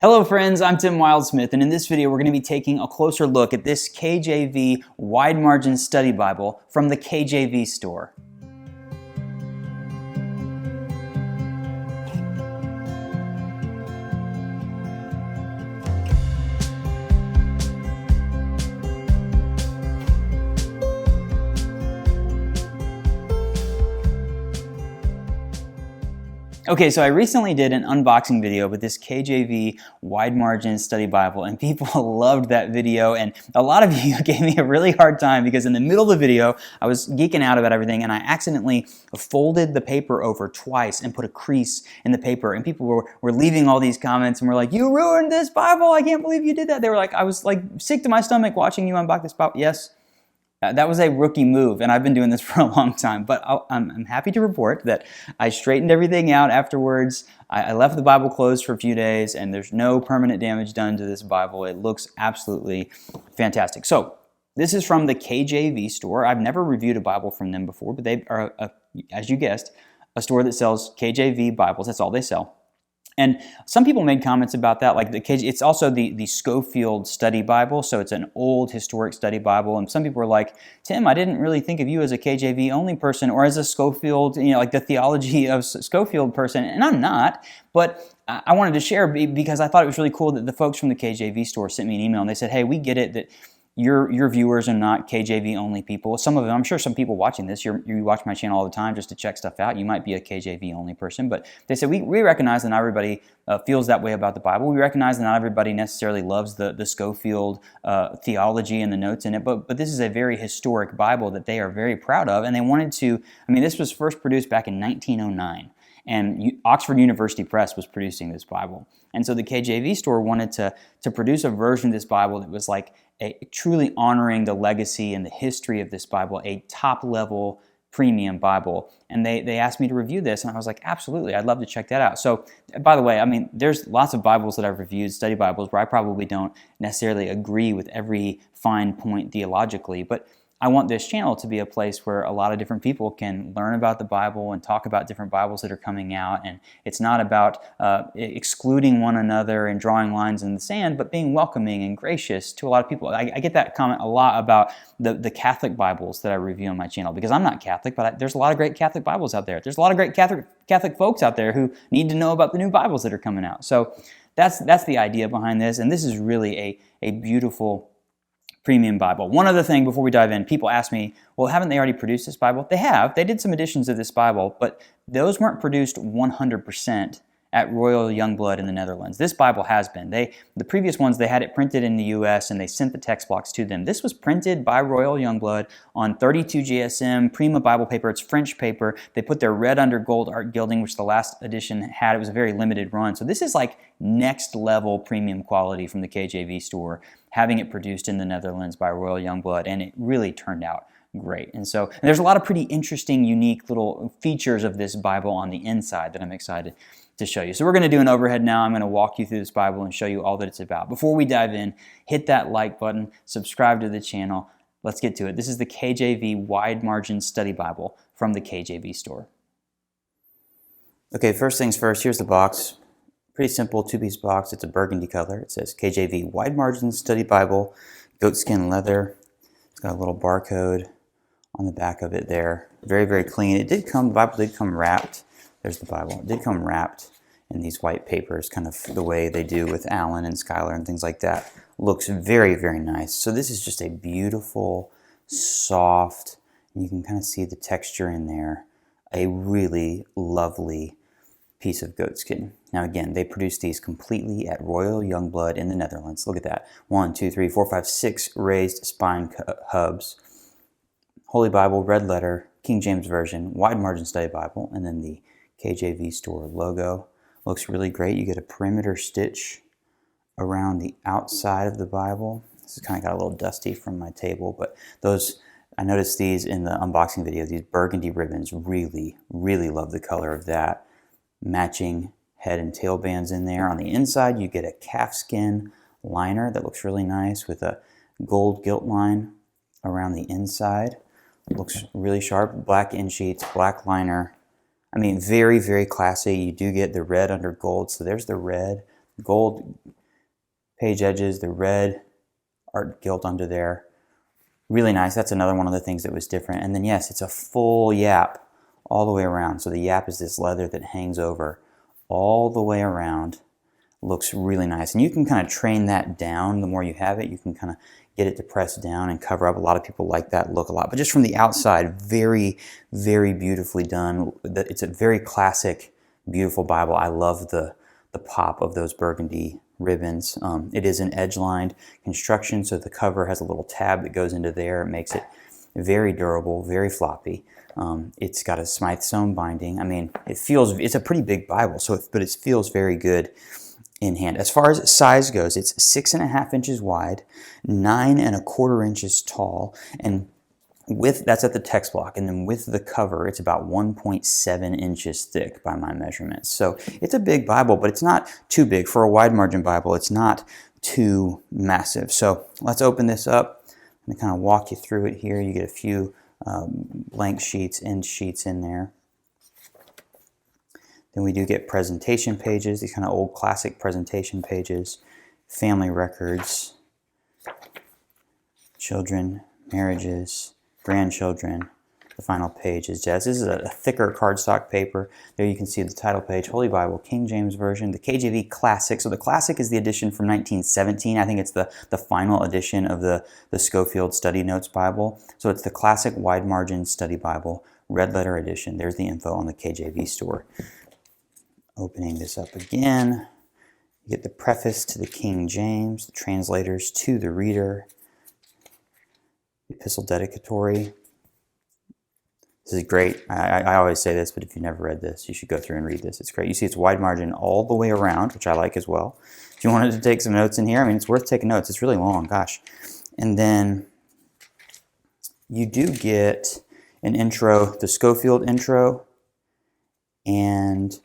Hello friends, I'm Tim Wildsmith, and in this video we're going to be taking a closer look at this KJV Wide Margin Study Bible from the KJV store. Okay, so I recently did an unboxing video with this KJV Wide Margin Study Bible, and people loved that video, and a lot of you gave me a really hard time because in the middle of the video, I was geeking out about everything, and I accidentally folded the paper over twice and put a crease in the paper, and people were leaving all these comments and were like, "You ruined this Bible, I can't believe you did that." They were like, "I was like sick to my stomach watching you unbox this Bible." Yes. That was a rookie move, and I've been doing this for a long time, but I'm happy to report that I straightened everything out afterwards. I left the Bible closed for a few days, and there's no permanent damage done to this Bible. It looks absolutely fantastic. So this is from the KJV store. I've never reviewed a Bible from them before, but they are, as you guessed, a store that sells KJV Bibles. That's all they sell. And some people made comments about that, like it's also the Scofield study Bible, so it's an old historic study Bible. And some people were like, "Tim, I didn't really think of you as a KJV only person or as a Scofield, like the theology of Scofield person," and I'm not. But I wanted to share because I thought it was really cool that the folks from the KJV store sent me an email and they said, "Hey, we get it that your viewers are not KJV only people." Some of them, I'm sure some people watching this, you watch my channel all the time just to check stuff out. You might be a KJV only person, but they said we recognize that not everybody feels that way about the Bible. We recognize that not everybody necessarily loves the Scofield theology and the notes in it, but this is a very historic Bible that they are very proud of, and they wanted to, this was first produced back in 1909. And Oxford University Press was producing this Bible. And so the KJV store wanted to produce a version of this Bible that was like truly honoring the legacy and the history of this Bible, a top-level premium Bible. And they asked me to review this, and I was like, absolutely, I'd love to check that out. So, by the way, there's lots of Bibles that I've reviewed, study Bibles, where I probably don't necessarily agree with every fine point theologically, but I want this channel to be a place where a lot of different people can learn about the Bible and talk about different Bibles that are coming out. And it's not about excluding one another and drawing lines in the sand, but being welcoming and gracious to a lot of people. I get that comment a lot about the Catholic Bibles that I review on my channel, because I'm not Catholic, but there's a lot of great Catholic Bibles out there. There's a lot of great Catholic folks out there who need to know about the new Bibles that are coming out. So that's the idea behind this, and this is really a beautiful premium Bible. One other thing before we dive in, people ask me, well, haven't they already produced this Bible? They have. They did some editions of this Bible, but those weren't produced 100% at Royal Youngblood in the Netherlands. This Bible has been. The previous ones, they had it printed in the US and they sent the text blocks to them. This was printed by Royal Youngblood on 32 GSM, Prima Bible paper. It's French paper. They put their red under gold art gilding, which the last edition had. It was a very limited run. So this is like next level premium quality from the KJV store, having it produced in the Netherlands by Royal Youngblood, and it really turned out great. And there's a lot of pretty interesting, unique little features of this Bible on the inside that I'm excited to show you. So we're going to do an overhead now. I'm going to walk you through this Bible and show you all that it's about. Before we dive in, hit that like button, subscribe to the channel. Let's get to it. This is the KJV Wide Margin Study Bible from the KJV store. Okay, first things first, here's the box. Pretty simple two-piece box. It's a burgundy color. It says KJV Wide Margin Study Bible, goatskin leather. It's got a little barcode on the back of it there. Very, very clean. The Bible did come wrapped. There's the Bible. It did come wrapped in these white papers, kind of the way they do with Allen and Schuyler and things like that. Looks very, very nice. So this is just a beautiful, soft, and you can kind of see the texture in there, a really lovely piece of goatskin. Now again, they produce these completely at Royal Youngblood in the Netherlands. Look at that. 1, 2, 3, 4, 5, 6 raised spine hubs. Holy Bible, red letter, King James Version, Wide Margin Study Bible, and then the KJV store logo. Looks really great. You get a perimeter stitch around the outside of the Bible. This is kind of got a little dusty from my table, but I noticed these in the unboxing video, these burgundy ribbons. Really, really love the color of that. Matching head and tail bands in there. On the inside, you get a calfskin liner that looks really nice with a gold gilt line around the inside. Looks really sharp. Black end sheets, black liner. Very, very classy. You do get the red under gold. So there's the red. gold page edges, the red art gilt under there. Really nice. That's another one of the things that was different. And then yes, it's a full yap all the way around. So the yap is this leather that hangs over all the way around. Looks really nice. And you can kind of train that down. The more you have it, you can kind of get it to press down and cover up. A lot of people like that look a lot. But just from the outside, very, very beautifully done. It's a very classic, beautiful Bible. I love the pop of those burgundy ribbons. It is an edge-lined construction, so the cover has a little tab that goes into there. It makes it very durable, very floppy. It's got a Smythe sewn binding. I mean, it's a pretty big Bible, but it feels very good in hand. As far as size goes, it's 6.5 inches wide, 9.25 inches tall, and that's at the text block, and then with the cover, it's about 1.7 inches thick by my measurements. So it's a big Bible, but it's not too big. For a wide margin Bible, it's not too massive. So let's open this up. I'm going to kind of walk you through it here. You get a few blank sheets, end sheets in there. Then we do get presentation pages, these kind of old classic presentation pages, family records, children, marriages, grandchildren. The final page is jazz. This is a thicker cardstock paper. There you can see the title page, Holy Bible, King James Version, the KJV Classic. So the Classic is the edition from 1917. I think it's the final edition of the Scofield Study Notes Bible. So it's the Classic Wide Margin Study Bible, red letter edition. There's the info on the KJV store. Opening this up again, you get the preface to the King James, the translators to the reader, epistle dedicatory. This is great. I always say this, but if you've never read this, you should go through and read this. It's great. You see it's wide margin all the way around, which I like as well. If you wanted to take some notes in here, I mean, it's worth taking notes. It's really long, gosh. And then you do get an intro, the Scofield intro, and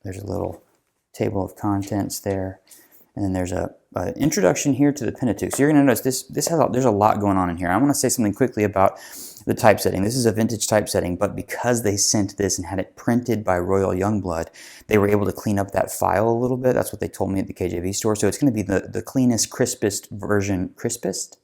there's a little table of contents there, and then there's an introduction here to the Pentateuch. So you're going to notice there's a lot going on in here. I want to say something quickly about the typesetting. This is a vintage typesetting, but because they sent this and had it printed by Royal Youngblood, they were able to clean up that file a little bit. That's what they told me at the KJV store. So it's going to be the cleanest, crispest version. Crispest?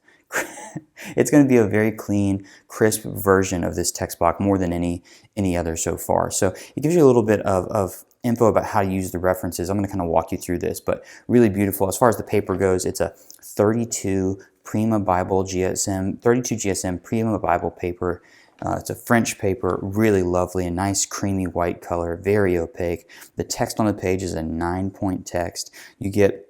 It's going to be a very clean, crisp version of this text block, more than any other so far. So it gives you a little bit of info about how to use the references. I'm going to kind of walk you through this, but really beautiful. As far as the paper goes, it's a 32 Prima Bible GSM, 32 GSM Prima Bible paper. It's a French paper, really lovely, a nice creamy white color, very opaque. The text on the page is a 9-point text. You get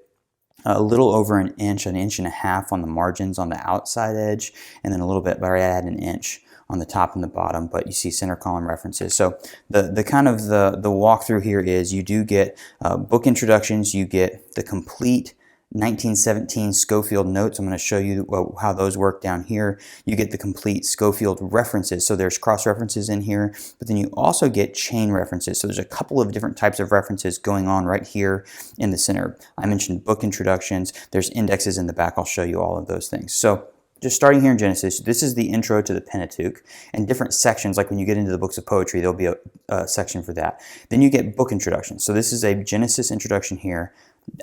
a little over an inch and a half on the margins on the outside edge, and then a little bit, but I add an inch on the top and the bottom, but you see center column references. So the kind of the walkthrough here is you do get book introductions, you get the complete 1917 Scofield notes. I'm going to show you how those work down here. You get the complete Scofield references. So there's cross references in here, but then you also get chain references. So there's a couple of different types of references going on right here in the center. I mentioned book introductions. There's indexes in the back. I'll show you all of those things. So just starting here in Genesis, this is the intro to the Pentateuch, and different sections, like when you get into the books of poetry, there'll be a section for that. Then you get book introductions. So this is a Genesis introduction here.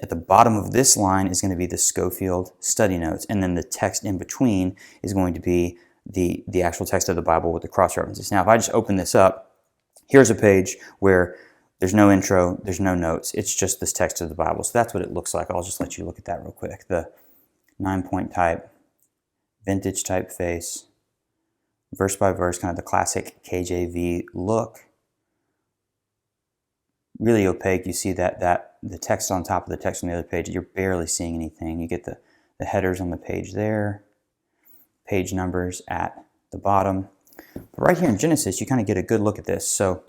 At the bottom of this line is going to be the Scofield study notes, and then the text in between is going to be the actual text of the Bible with the cross references. Now, if I just open this up, here's a page where there's no intro, there's no notes. It's just this text of the Bible. So that's what it looks like. I'll just let you look at that real quick. The 9-point type, vintage typeface, verse by verse, kind of the classic KJV look. Really opaque. You see that the text on top of the text on the other page, you're barely seeing anything. You get the headers on the page there, page numbers at the bottom. But right here in Genesis, you kind of get a good look at this. So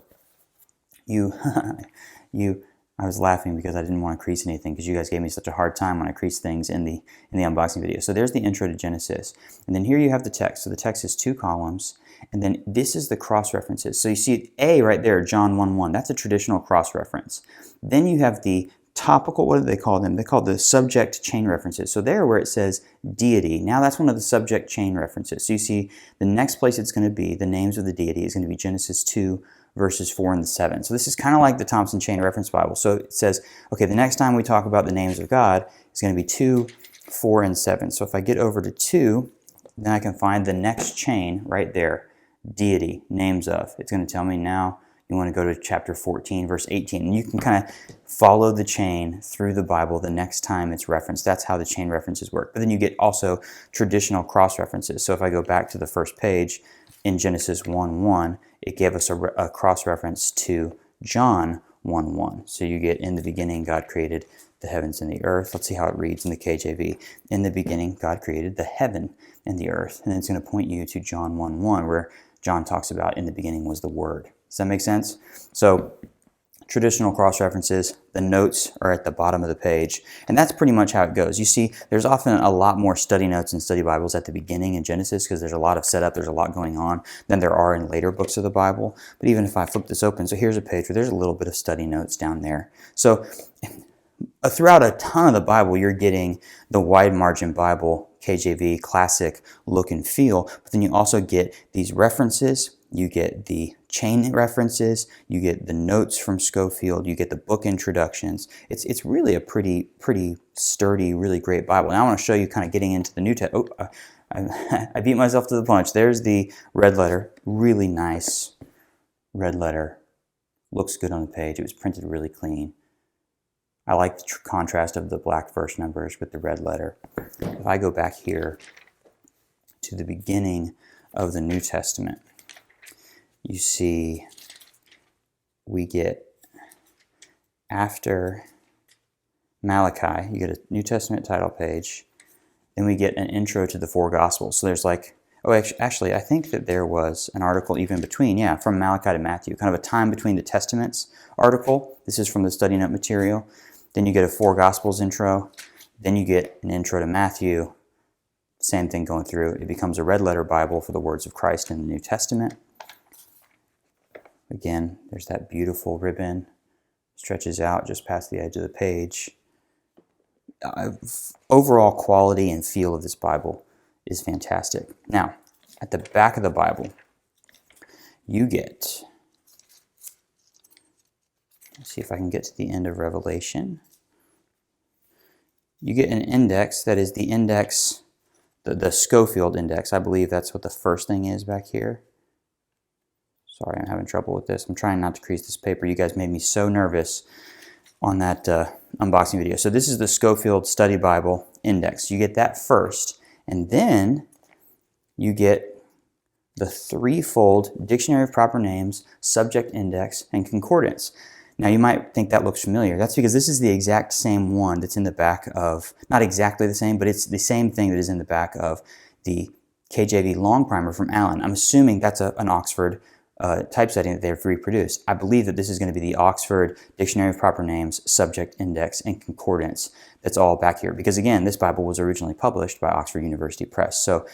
I was laughing because I didn't want to crease anything because you guys gave me such a hard time when I creased things in the unboxing video. So there's the intro to Genesis. And then here you have the text. So the text is 2 columns. And then this is the cross references. So you see A right there, John 1:1. That's a traditional cross reference. Then you have the topical, what do they call them? They call the subject chain references. So there where it says deity, now that's one of the subject chain references. So you see the next place it's going to be, the names of the deity is going to be Genesis 2, verses 4 and 7. So this is kind of like the Thompson Chain Reference Bible. So it says, okay, the next time we talk about the names of God, it's going to be 2, 4, and 7. So if I get over to 2, then I can find the next chain right there, deity, names of. It's going to tell me now you want to go to chapter 14, verse 18. And you can kind of follow the chain through the Bible the next time it's referenced. That's how the chain references work. But then you get also traditional cross-references. So if I go back to the first page in Genesis 1:1, it gave us a cross-reference to John 1:1. So you get, in the beginning, God created the heavens and the earth. Let's see how it reads in the KJV. In the beginning, God created the heaven and the earth. And then it's going to point you to John 1:1, where John talks about in the beginning was the Word. Does that make sense? So traditional cross-references, the notes are at the bottom of the page, and that's pretty much how it goes. You see, there's often a lot more study notes and study Bibles at the beginning in Genesis because there's a lot of setup, there's a lot going on than there are in later books of the Bible. But even if I flip this open, so here's a page where there's a little bit of study notes down there. So throughout a ton of the Bible, you're getting the wide margin Bible, KJV, classic look and feel, but then you also get these references, you get the chain references, you get the notes from Scofield, you get the book introductions. It's really a pretty sturdy, really great Bible. Now I want to show you kind of getting into the New Testament. I beat myself to the punch. There's the red letter, really nice red letter. Looks good on the page. It was printed really clean. I like the contrast of the black verse numbers with the red letter. If I go back here to the beginning of the New Testament, you see we get, after Malachi, you get a New Testament title page, then we get an intro to the 4 Gospels. So there's like, actually, I think that there was an article even between, from Malachi to Matthew, kind of a time between the Testaments article. This is from the study note material. Then you get a 4 Gospels intro. Then you get an intro to Matthew. Same thing going through. It becomes a red letter Bible for the words of Christ in the New Testament. Again, there's that beautiful ribbon. Stretches out just past the edge of the page. Overall quality and feel of this Bible is fantastic. Now, at the back of the Bible, you get, let's see if I can get to the end of Revelation. You get an index that is the index, the Scofield index. I believe that's what the first thing is back here. Sorry, I'm having trouble with this. I'm trying not to crease this paper. You guys made me so nervous on that unboxing video. So this is the Scofield Study Bible Index. You get that first, and then you get the threefold Dictionary of Proper Names, Subject Index, and Concordance. Now you might think that looks familiar. That's because this is the exact same one that's in the back of, not exactly the same, but it's the same thing that is in the back of the KJV Long Primer from Allen. I'm assuming that's an Oxford typesetting that they've reproduced. I believe that this is going to be the Oxford Dictionary of Proper Names, Subject Index, and Concordance that's all back here. Because again, this Bible was originally published by Oxford University Press. So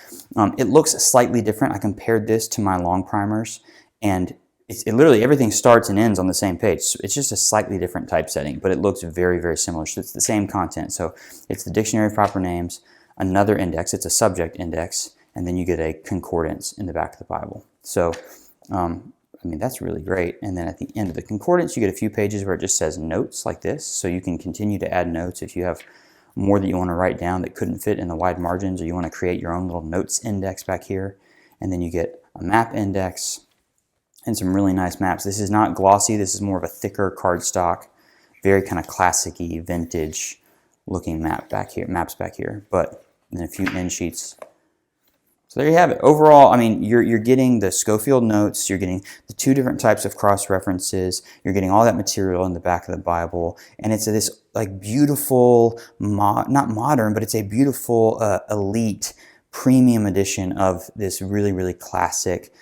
it looks slightly different. I compared this to my long primers, and it literally, everything starts and ends on the same page. So it's just a slightly different typesetting, but it looks very, very similar. So it's the same content. So it's the Dictionary of Proper Names, another index, it's a subject index, and then you get a concordance in the back of the Bible. So I mean, that's really great. And then at the end of the concordance, you get a few pages where it just says notes like this. So you can continue to add notes if you have more that you want to write down that couldn't fit in the wide margins, or you want to create your own little notes index back here. And then you get a map index and some really nice maps. This is not glossy. This is more of a thicker cardstock, very kind of classic-y, vintage looking maps back here. But then a few end sheets. So there you have it. Overall, I mean, you're getting the Scofield notes, you're getting the 2 different types of cross-references, you're getting all that material in the back of the Bible, and it's this like beautiful, not modern, but it's a beautiful, elite, premium edition of this really, really classic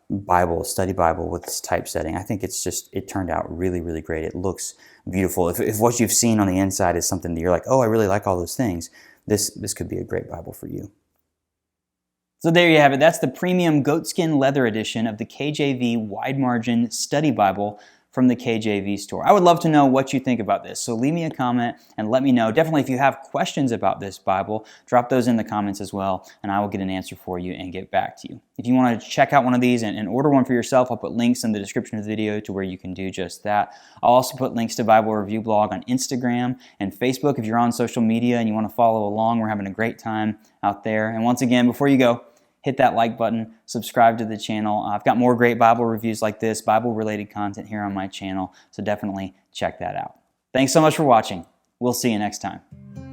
Bible, study Bible with this typesetting. I think it turned out really, really great. It looks beautiful. If what you've seen on the inside is something that you're like, oh, I really like all those things, this could be a great Bible for you. So there you have it. That's the premium goatskin leather edition of the KJV Wide Margin Study Bible from the KJV store. I would love to know what you think about this, so leave me a comment and let me know. Definitely, if you have questions about this Bible, drop those in the comments as well, and I will get an answer for you and get back to you. If you want to check out one of these and order one for yourself, I'll put links in the description of the video to where you can do just that. I'll also put links to Bible Review Blog on Instagram and Facebook if you're on social media and you want to follow along. We're having a great time out there. And once again, before you go, hit that like button, subscribe to the channel. I've got more great Bible reviews like this, Bible-related content here on my channel, so definitely check that out. Thanks so much for watching. We'll see you next time.